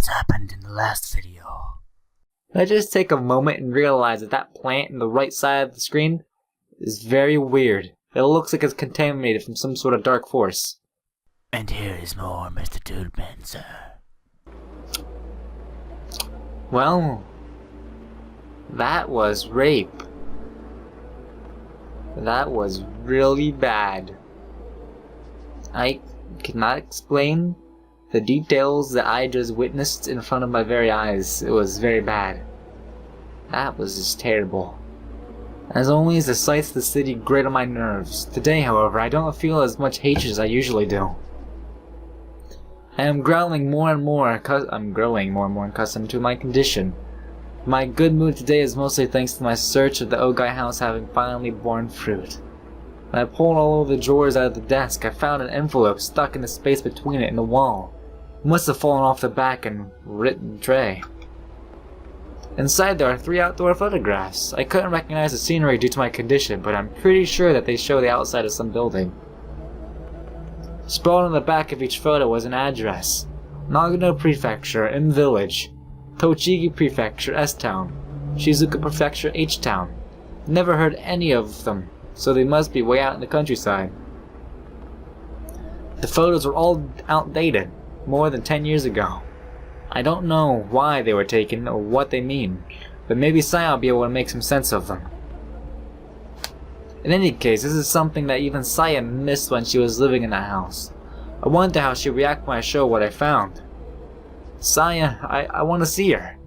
what happened in the last video. I just take a moment and realize that that plant in the right side of the screen is very weird. It looks like it's contaminated from some sort of dark force. And here is more MrDudeManSir. Well, that was rape. That was really bad. I cannot explain the details that I just witnessed in front of my very eyes. It was very bad. That was just terrible. As always, the sights of the city grate on my nerves. Today, however, I don't feel as much hatred as I usually do. I am growing more and more accustomed to my condition. My good mood today is mostly thanks to my search of the Ogai house having finally borne fruit. When I pulled all of the drawers out of the desk, I found an envelope stuck in the space between it and the wall. It must have fallen off the back and written tray. Inside there are 3 outdoor photographs. I couldn't recognize the scenery due to my condition, but I'm pretty sure that they show the outside of some building. Sprawled on the back of each photo was an address. Nagano Prefecture, M Village. Tochigi Prefecture, S-Town. Shizuoka Prefecture, H-Town. Never heard any of them, so they must be way out in the countryside. The photos were all outdated, more than 10 years ago. I don't know why they were taken or what they mean, but maybe Saya will be able to make some sense of them. In any case, this is something that even Saya missed when she was living in that house. I wonder how she'd react when I show what I found. Saya, I want to see her.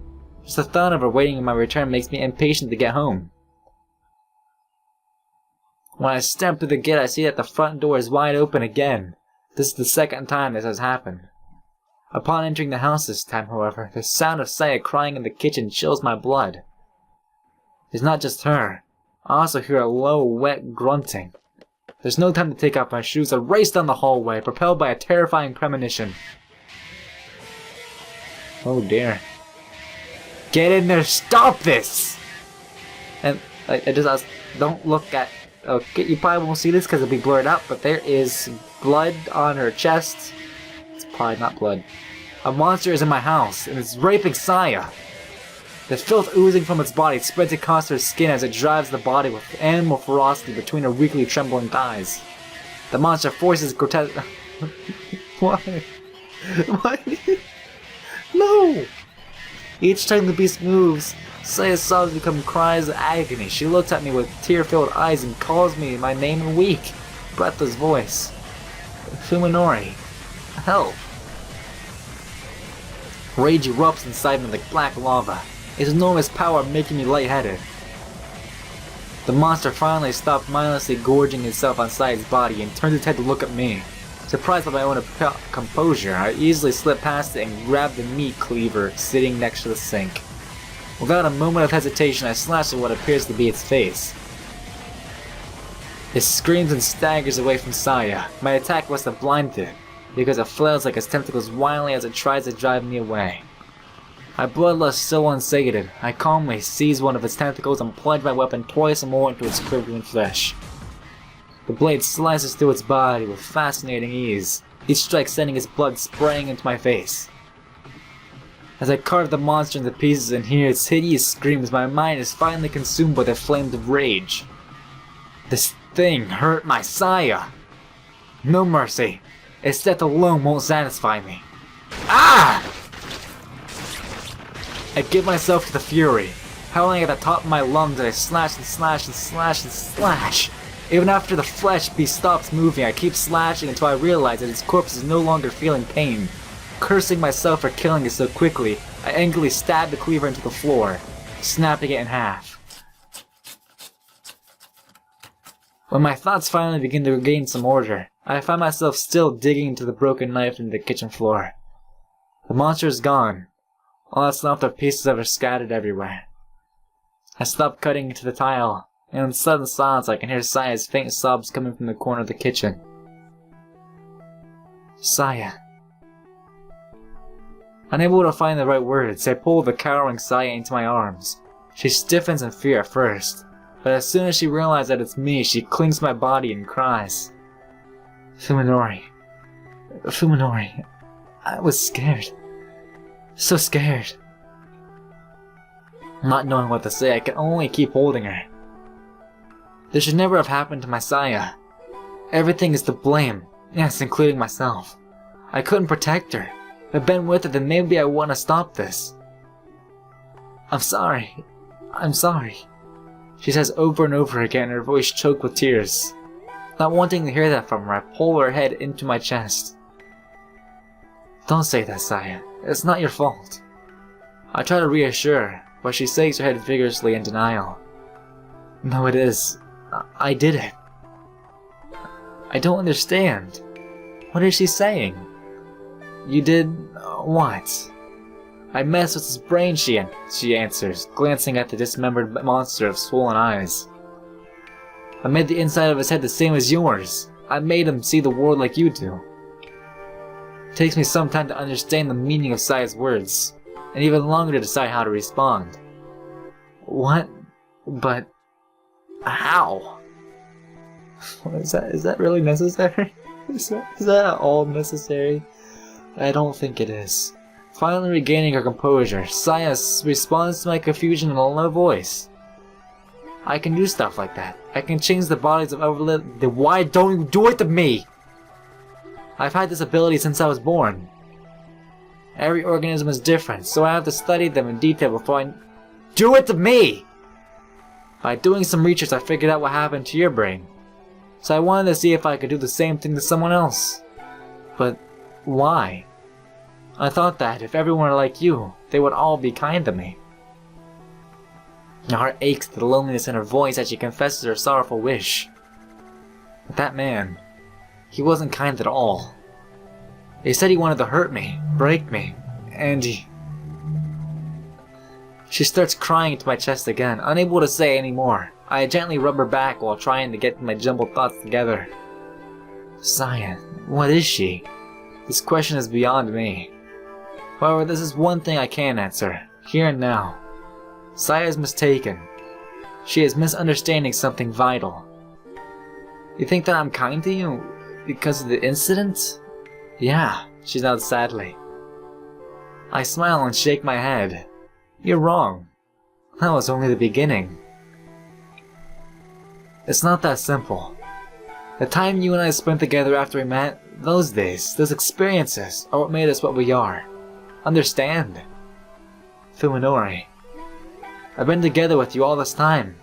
Just the thought of her waiting in my return makes me impatient to get home. When I step through the gate, I see that the front door is wide open again. This is the second time this has happened. Upon entering the house this time, however, the sound of Saya crying in the kitchen chills my blood. It's not just her. I also hear a low, wet grunting. There's no time to take off my shoes. I race down the hallway, propelled by a terrifying premonition. Oh dear. Get in there! Stop this! And I just don't look at... Okay, you probably won't see this because it'll be blurred out, but there is blood on her chest. It's probably not blood. A monster is in my house, and it's raping Saya. The filth oozing from its body spreads across her skin as it drives the body with animal ferocity between her weakly trembling thighs. The monster forces grotesque... Why? Why? No! Each time the beast moves, Saya's sobs become cries of agony. She looks at me with tear-filled eyes and calls me my name in a weak, breathless voice. Fuminori. Help. Rage erupts inside me like black lava. Its enormous power making me lightheaded. The monster finally stopped mindlessly gorging itself on Saya's body and turned its head to look at me. Surprised by my own composure, I easily slipped past it and grabbed the meat cleaver sitting next to the sink. Without a moment of hesitation, I slashed at what appears to be its face. It screams and staggers away from Saya. My attack must have blinded it, because it flails like its tentacles violently as it tries to drive me away. My bloodlust still unsated, I calmly seized one of its tentacles and plunged my weapon twice more into its quivering flesh. The blade slices through its body with fascinating ease, each strike sending its blood spraying into my face. As I carve the monster into pieces and hear its hideous screams, my mind is finally consumed by the flames of rage. This thing hurt my Saya. No mercy. Its death alone won't satisfy me. Ah! I give myself to the fury. Howling at the top of my lungs as I slash and slash and slash and slash. Even after the flesh beast stops moving, I keep slashing until I realize that its corpse is no longer feeling pain. Cursing myself for killing it so quickly, I angrily stab the cleaver into the floor, snapping it in half. When my thoughts finally begin to regain some order, I find myself still digging into the broken knife into the kitchen floor. The monster is gone. All that's left are pieces of her scattered everywhere. I stop cutting into the tile, and in sudden silence I can hear Saya's faint sobs coming from the corner of the kitchen. Saya. Unable to find the right words, I pull the cowering Saya into my arms. She stiffens in fear at first, but as soon as she realizes that it's me, she clings to my body and cries. Fuminori. I was scared. So scared. Not knowing what to say, I can only keep holding her. This should never have happened to my Saya. Everything is to blame, yes, including myself. I couldn't protect her. If I'd been with her, then maybe I wouldn't have stopped this. I'm sorry. I'm sorry. She says over and over again, her voice choked with tears. Not wanting to hear that from her, I pull her head into my chest. Don't say that, Saya. It's not your fault. I try to reassure her, but she shakes her head vigorously in denial. No, it is. I did it. I don't understand. What is she saying? You did... what? I messed with his brain, she answers, glancing at the dismembered monster of swollen eyes. I made the inside of his head the same as yours. I made him see the world like you do. It takes me some time to understand the meaning of Saya's words, and even longer to decide how to respond. What? But... how? Is that really necessary? Is that at all necessary? I don't think it is. Finally regaining her composure, Saya responds to my confusion in a low voice. I can do stuff like that. I can change the bodies of other then why don't you do it to me? I've had this ability since I was born. Every organism is different, so I have to study them in detail before I... Do it to me! By doing some research, I figured out what happened to your brain. So I wanted to see if I could do the same thing to someone else. But why? I thought that if everyone were like you, they would all be kind to me. My heart aches to the loneliness in her voice as she confesses her sorrowful wish. But that man, he wasn't kind at all. He said he wanted to hurt me, break me, and he... She starts crying into my chest again, unable to say any more. I gently rub her back while trying to get my jumbled thoughts together. Saya, what is she? This question is beyond me. However, this is one thing I can answer, here and now. Saya is mistaken. She is misunderstanding something vital. You think that I'm kind to you because of the incident? Yeah, she nods sadly. I smile and shake my head. You're wrong. That was only the beginning. It's not that simple. The time you and I spent together after we met, those days, those experiences, are what made us what we are. Understand? Fuminori. I've been together with you all this time,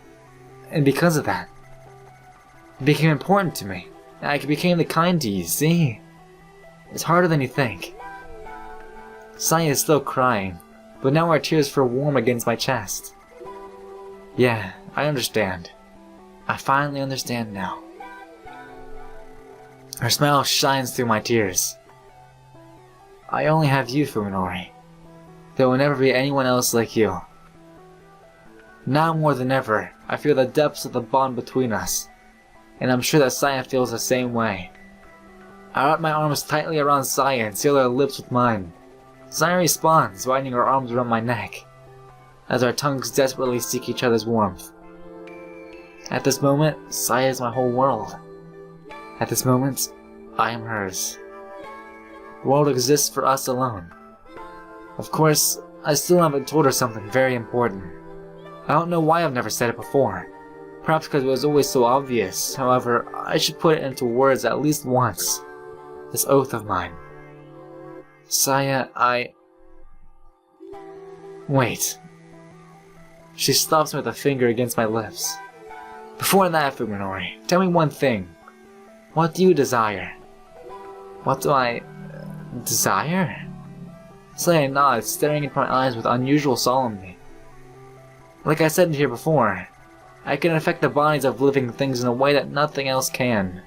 and because of that, it became important to me. I became the kind to you, see? It's harder than you think. Saya is still crying, but now our tears feel warm against my chest. Yeah, I understand. I finally understand now. Her smile shines through my tears. I only have you, Fuminori. There will never be anyone else like you. Now more than ever, I feel the depths of the bond between us, and I'm sure that Saya feels the same way. I wrap my arms tightly around Saya and seal her lips with mine. Saya responds, winding her arms around my neck, as our tongues desperately seek each other's warmth. At this moment, Saya is my whole world. At this moment, I am hers. The world exists for us alone. Of course, I still haven't told her something very important. I don't know why I've never said it before. Perhaps because it was always so obvious. However, I should put it into words at least once. This oath of mine. Saya, Wait. She stops me with a finger against my lips. Before that, Fuminori, tell me one thing. What do you desire? What do I... desire? Saya nods, staring into my eyes with unusual solemnity. Like I said here before, I can affect the bodies of living things in a way that nothing else can.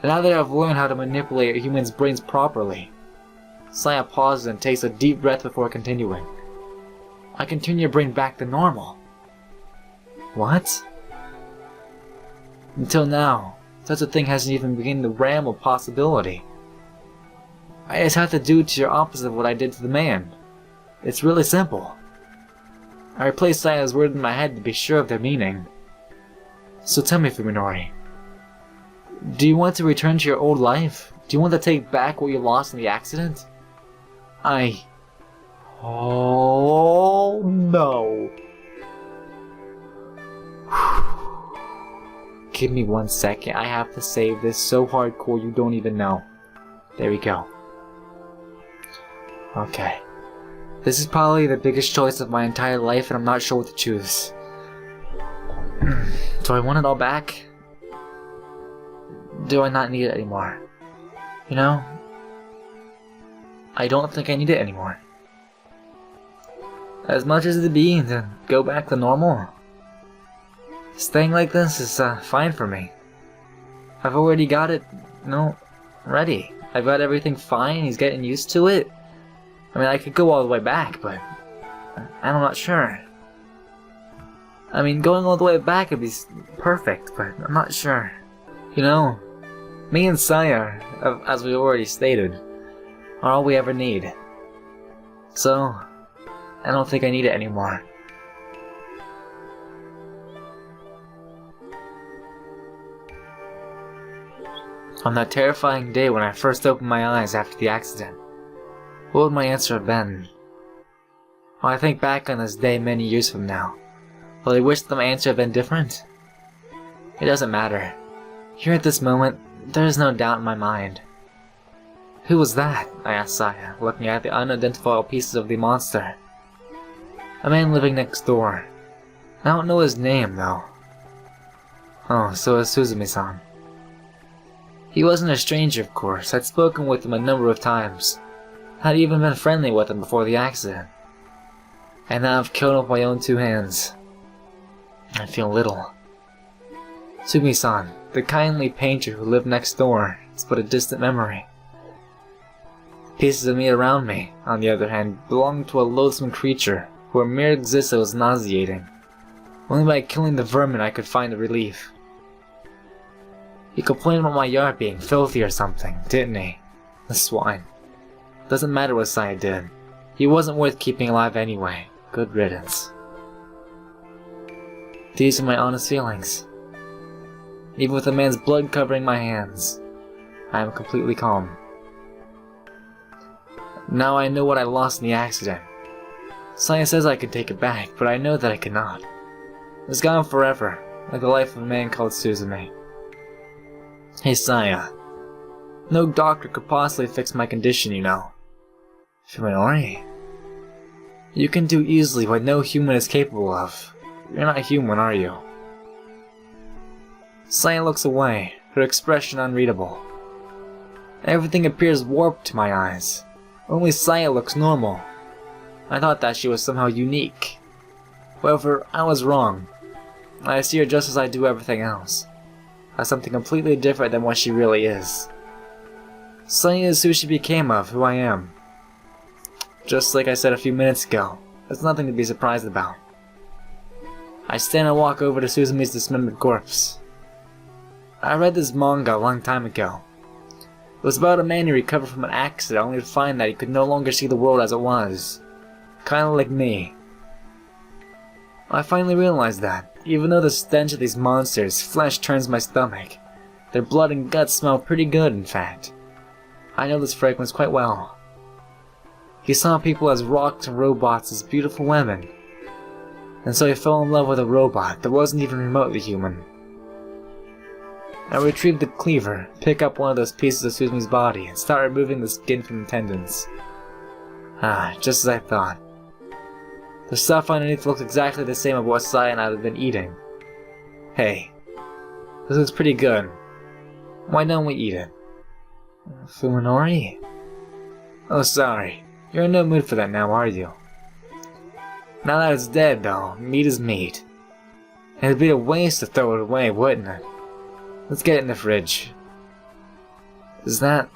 And now that I've learned how to manipulate a human's brains properly, Saya pauses and takes a deep breath before continuing. I can turn your brain back to normal. What? Until now, such a thing hasn't even begun the realm of possibility. I just have to do to your opposite of what I did to the man. It's really simple. I replaced Saya's words in my head to be sure of their meaning. So tell me, Fuminori, do you want to return to your old life? Do you want to take back what you lost in the accident? Oh no. Give me 1 second. I have to save this so hardcore you don't even know. There we go. Okay. This is probably the biggest choice of my entire life and I'm not sure what to choose. Do I want it all back? Do I not need it anymore? You know? I don't think I need it anymore. As much as it'd be to go back to normal, staying like this is fine for me. I've already got it, ready. I've got everything fine, he's getting used to it. I mean, I could go all the way back, but I'm not sure. I mean, going all the way back would be perfect, but I'm not sure. You know, me and Saya, as we already stated, are all we ever need. So, I don't think I need it anymore. On that terrifying day when I first opened my eyes after the accident, what would my answer have been? When I think back on this day many years from now, will I wish that my answer had been different? It doesn't matter. Here at this moment, there is no doubt in my mind. Who was that? I asked Saya, looking at the unidentifiable pieces of the monster. A man living next door. I don't know his name, though. Oh, so is Suzumi-san. He wasn't a stranger, of course. I'd spoken with him a number of times. I'd even been friendly with him before the accident. And now I've killed him with my own 2 hands. I feel little. Suzumi-san, the kindly painter who lived next door, is but a distant memory. Pieces of me around me, on the other hand, belonged to a loathsome creature whose mere existence was nauseating. Only by killing the vermin I could find a relief. He complained about my yard being filthy or something, didn't he? The swine. Doesn't matter what Saya did. He wasn't worth keeping alive anyway. Good riddance. These are my honest feelings. Even with a man's blood covering my hands, I am completely calm. Now I know what I lost in the accident. Saya says I can take it back, but I know that I cannot. It's gone forever, like the life of a man called Suzumi. Hey Saya, no doctor could possibly fix my condition, you know. Fuminori? You can do easily what no human is capable of. You're not human, are you? Saya looks away, her expression unreadable. Everything appears warped to my eyes. Only Saya looks normal. I thought that she was somehow unique. However, I was wrong. I see her just as I do everything else. As something completely different than what she really is. Saya is who she became of who I am. Just like I said a few minutes ago, there's nothing to be surprised about. I stand and walk over to Suzumi's dismembered corpse. I read this manga a long time ago. It was about a man who recovered from an accident only to find that he could no longer see the world as it was. Kinda like me. I finally realized that, even though the stench of these monsters' flesh turns my stomach, their blood and guts smell pretty good, in fact. I know this fragrance quite well. He saw people as rocks and robots as beautiful women. And so he fell in love with a robot that wasn't even remotely human. I retrieved the cleaver, pick up one of those pieces of Suzumi's body, and start removing the skin from the tendons. Ah, just as I thought. The stuff underneath looks exactly the same as what Saya and I had been eating. Hey, this looks pretty good. Why don't we eat it? Fuminori? Oh, sorry. You're in no mood for that now, are you? Now that it's dead, though, meat is meat. It'd be a waste to throw it away, wouldn't it? Let's get it in the fridge. Is that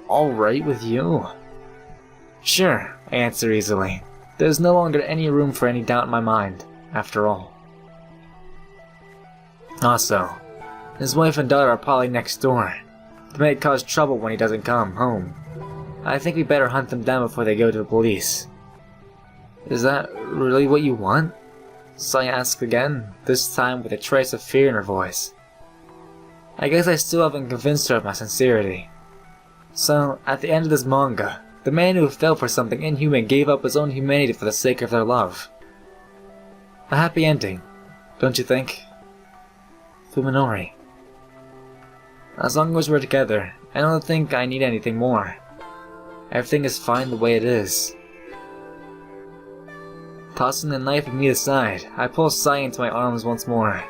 alright with you? Sure, I answer easily. There's no longer any room for any doubt in my mind, after all. Also, his wife and daughter are probably next door. They may cause trouble when he doesn't come home. I think we better hunt them down before they go to the police. Is that really what you want? Saya asked again, this time with a trace of fear in her voice. I guess I still haven't convinced her of my sincerity. So, at the end of this manga, The man who fell for something inhuman gave up his own humanity for the sake of their love. A happy ending, don't you think? Fuminori. As long as we're together, I don't think I need anything more. Everything is fine the way it is. Tossing the knife and meat aside, I pull Saya into my arms once more.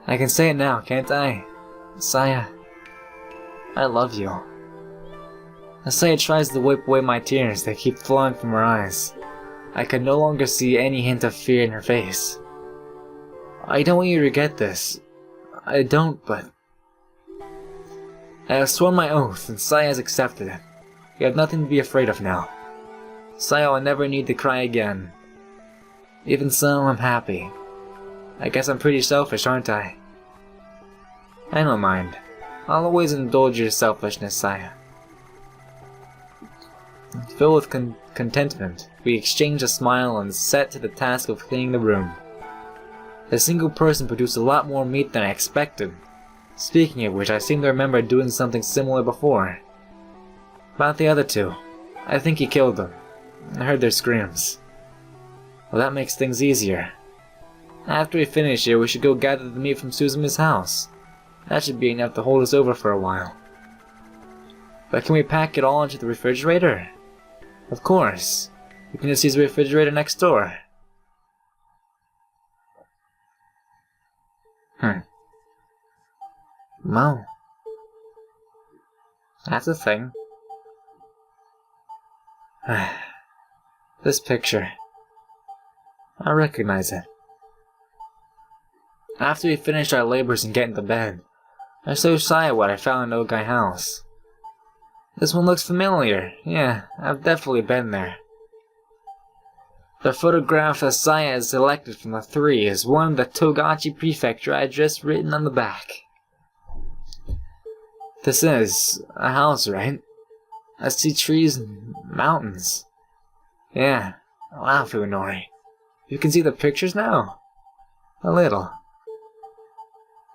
I can say it now, can't I? Saya, I love you. Saya tries to wipe away my tears that keep flowing from her eyes. I can no longer see any hint of fear in her face. I don't want you to get this. I don't, but... I have sworn my oath, and Saya has accepted it. You have nothing to be afraid of now. Saya will never need to cry again. Even so, I'm happy. I guess I'm pretty selfish, aren't I? I don't mind. I'll always indulge your selfishness, Saya. Filled with contentment, we exchange a smile and set to the task of cleaning the room. A single person produced a lot more meat than I expected. Speaking of which, I seem to remember doing something similar before. About the other two, I think he killed them. I heard their screams. Well, that makes things easier. After we finish here, we should go gather the meat from Suzumi's house. That should be enough to hold us over for a while. But can we pack it all into the refrigerator? Of course. You can just use the refrigerator next door. Well, that's a thing. This picture. I recognize it. After we finished our labors and get into bed, I showed Saya what I found in Ogai house. This one looks familiar. Yeah, I've definitely been there. The photograph that Saya has selected from the three is one of the Togachi Prefecture I had just written on the back. This is a house, right? I see trees and mountains. Yeah, wow, Fuminori. You can see the pictures now? A little.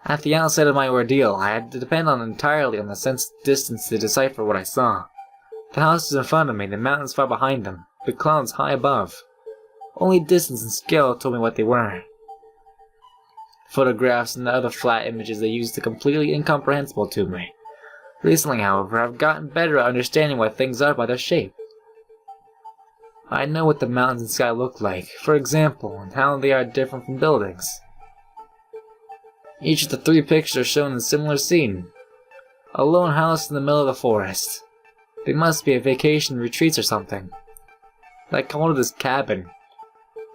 At the outset of my ordeal, I had to depend entirely on the sense of distance to decipher what I saw. The houses in front of me, the mountains far behind them, the clouds high above. Only distance and scale told me what they were. Photographs and the other flat images they used are completely incomprehensible to me. Recently, however, I've gotten better at understanding what things are by their shape. I know what the mountains and sky look like, for example, and how they are different from buildings. Each of the three pictures are shown in a similar scene. A lone house in the middle of the forest. They must be a vacation retreats or something. I called it his cabin.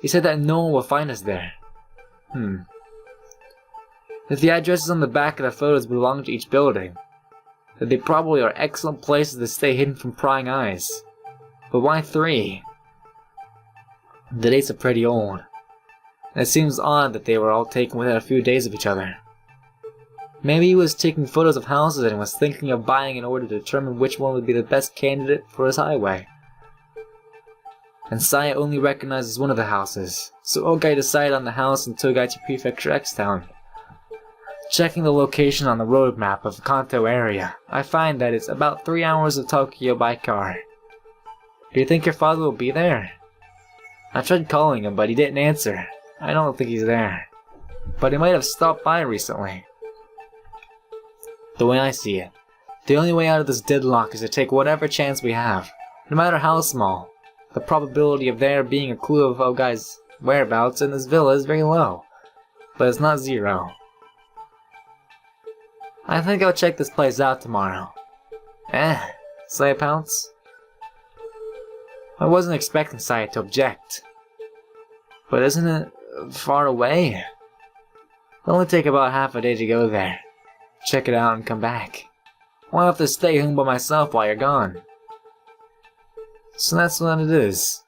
He said that no one will find us there. If the addresses on the back of the photos belong to each building, then they probably are excellent places to stay hidden from prying eyes. But why three? The dates are pretty old. It seems odd that they were all taken within a few days of each other. Maybe he was taking photos of houses and was thinking of buying in order to determine which one would be the best candidate for his highway. And Saya only recognizes one of the houses, so Ogai decided on the house in Togachi Prefecture X-Town. Checking the location on the road map of the Kanto area, I find that it's about 3 hours of Tokyo by car. Do you think your father will be there? I tried calling him, but he didn't answer. I don't think he's there. But he might have stopped by recently. The way I see it, the only way out of this deadlock is to take whatever chance we have, no matter how small. The probability of there being a clue of Ogai's whereabouts in this villa is very low, but it's not zero. I think I'll check this place out tomorrow. Say a pounce? I wasn't expecting Saya to object. But isn't it far away? It'll only take about half a day to go there. Check it out and come back. I'll have to stay home by myself while you're gone. So that's what it is.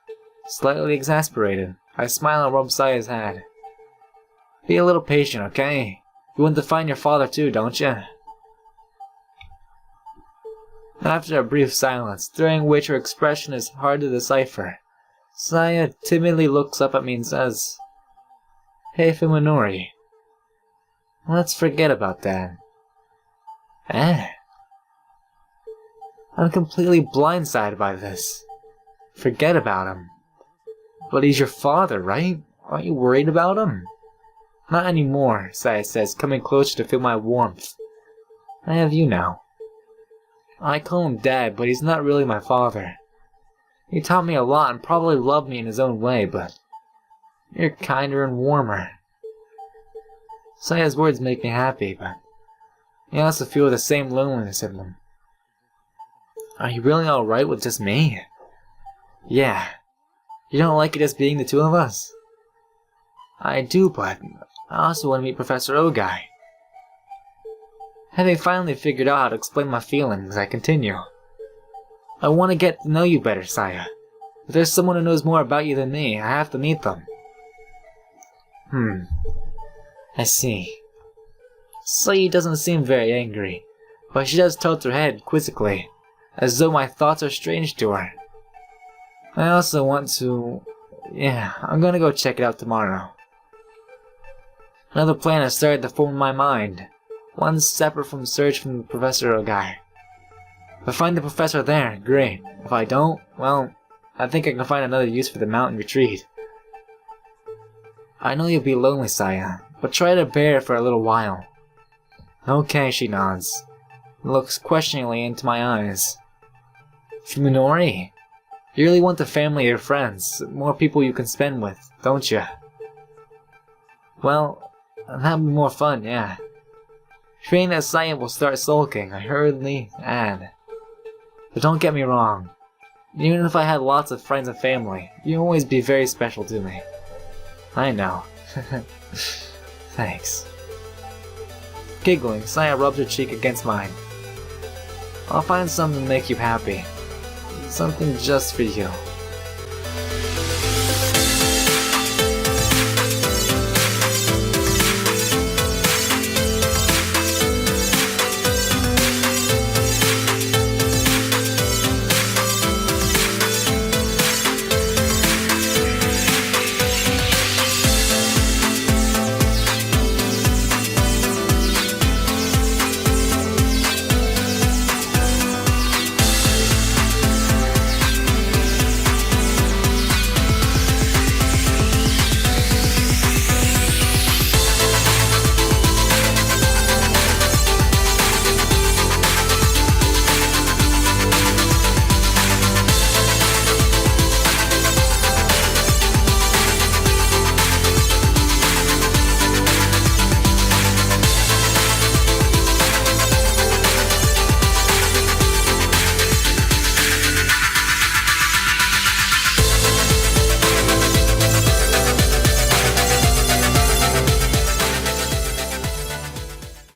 Slightly exasperated, I smile and rub Saya's head. Be a little patient, okay? You want to find your father too, don't you? After a brief silence, during which her expression is hard to decipher, Saya timidly looks up at me and says, "Hey Fuminori, let's forget about that." I'm completely blindsided by this. Forget about him. But he's your father, right? Aren't you worried about him? Not anymore, Saya says, coming closer to feel my warmth. I have you now. I call him Dad, but he's not really my father. He taught me a lot and probably loved me in his own way, but you're kinder and warmer. Saya's words make me happy, but I also feel the same loneliness in them. Are you really alright with just me? Yeah. You don't like it just being the two of us? I do, but I also want to meet Professor Ogai. Having finally figured out how to explain my feelings, I continue. I want to get to know you better, Saya. If there's someone who knows more about you than me, I have to meet them. I see. Saya doesn't seem very angry, but she does tilt her head quizzically, as though my thoughts are strange to her. I also want to... yeah, I'm gonna go check it out tomorrow. Another plan has started to form in my mind, one separate from the search from Professor Ogai. If I find the professor there, great. If I don't, well, I think I can find another use for the mountain retreat. I know you'll be lonely, Saya, but try to bear it for a little while. Okay, she nods, and looks questioningly into my eyes. Fuminori, you really want the family or friends, more people you can spend with, don't you? Well, that'd be more fun, yeah. Fearing that Saya will start sulking, I hurriedly add. But don't get me wrong. Even if I had lots of friends and family, you'd always be very special to me. I know. Thanks. Giggling, Saya rubs her cheek against mine. I'll find something to make you happy. Something just for you.